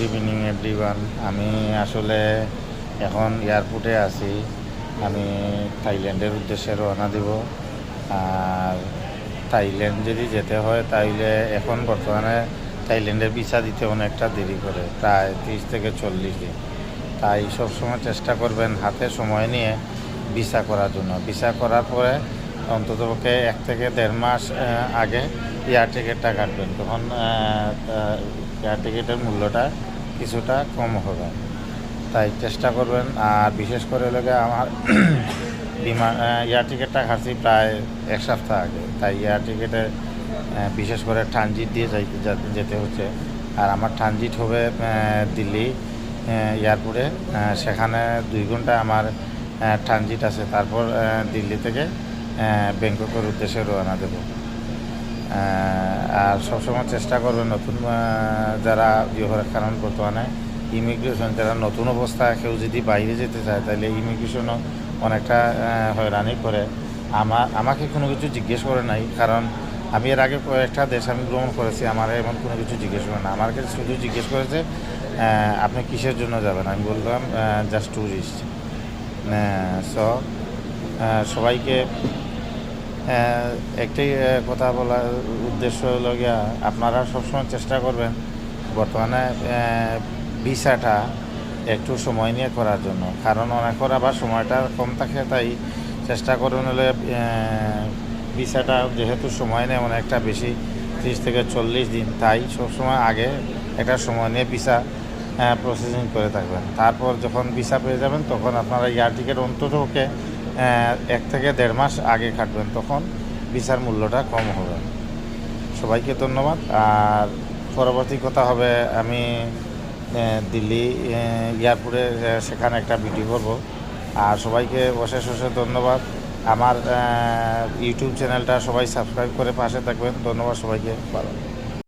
Evening everyone. আমি আসলে এখন এয়ারপোর্টে আছি। আমি থাইল্যান্ডের উদ্দেশ্যে রওনা দেব। আর থাইল্যান্ড যদি যেতে হয় তাইলে এখন বর্তমানে থাইল্যান্ডের ভিসা দিতে অনেকটা দেরি করে, প্রায় 30 থেকে 40 দিন। তাই সবসময় চেষ্টা করবেন হাতে সময় নিয়ে ভিসা করার জন্য। ভিসা করার পরে অন্ততপক্ষে 1 থেকে 1.5 মাস আগে এয়ার টিকিটটা কাটবেন, তখন এয়ার টিকিটের মূল্যটা কিছুটা কম হবে। তাই চেষ্টা করবেন। আর বিশেষ করে লোকে আমার বিমান এয়ার টিকিটটা কাটছি প্রায় 1 সপ্তাহ আগে, তাই এয়ার টিকিটে বিশেষ করে ট্রানজিট দিয়ে যেতে হচ্ছে। আর আমার ট্রানজিট হবে দিল্লি এয়ারপোর্টে, সেখানে 2 ঘন্টা আমার ট্রানজিট আছে। তারপর দিল্লি থেকে ব্যাংককের উদ্দেশ্যে রওনা দেব। আর সবসময় চেষ্টা করবেন নতুন যারা কারণ বর্তমানে ইমিগ্রেশন যারা নতুন অবস্থায় কেউ যদি বাইরে যেতে চায় তাহলে ইমিগ্রেশনও অনেকটা হয়রানি করে। আমাকে কোনো কিছু জিজ্ঞেস করে নাই, কারণ আমি এর আগে কয়েকটা দেশ আমি ভ্রমণ করেছি। আমার এমন কোনো কিছু জিজ্ঞেস করে না, আমাকে শুধু জিজ্ঞেস করেছে আপনি কিসের জন্য যাবেন। আমি বললাম জাস্ট ট্যুরিস্ট। সো সবাইকে একটাই কথা বলার উদ্দেশ্য হলো গিয়া, আপনারা সবসময় চেষ্টা করবেন বর্তমানে ভিসাটা একটু সময় নিয়ে করার জন্য, কারণ অনেকের আবার সময়টা কম থাকে। তাই চেষ্টা করুন হলে ভিসাটা যেহেতু সময় নেয় অনেকটা বেশি, 30 থেকে 40 দিন, তাই সবসময় আগে একটা সময় নিয়ে ভিসা প্রসেসিং করে থাকবেন। তারপর যখন ভিসা পেয়ে যাবেন তখন আপনারা এয়ার টিকিট অন্ততপক্ষে 1 থেকে 1.5 মাস আগে কাটবেন, তখন ভিসার মূল্যটা কম হবে। সবাইকে ধন্যবাদ। আর পরবর্তী কথা হবে আমি দিল্লি এয়ারপোর্টে সেখানে একটা ভিডিও করব। আর সবাইকে অশেষ ধন্যবাদ। আমার ইউটিউব চ্যানেলটা সবাই সাবস্ক্রাইব করে পাশে থাকবেন। ধন্যবাদ সবাইকে। ভালো।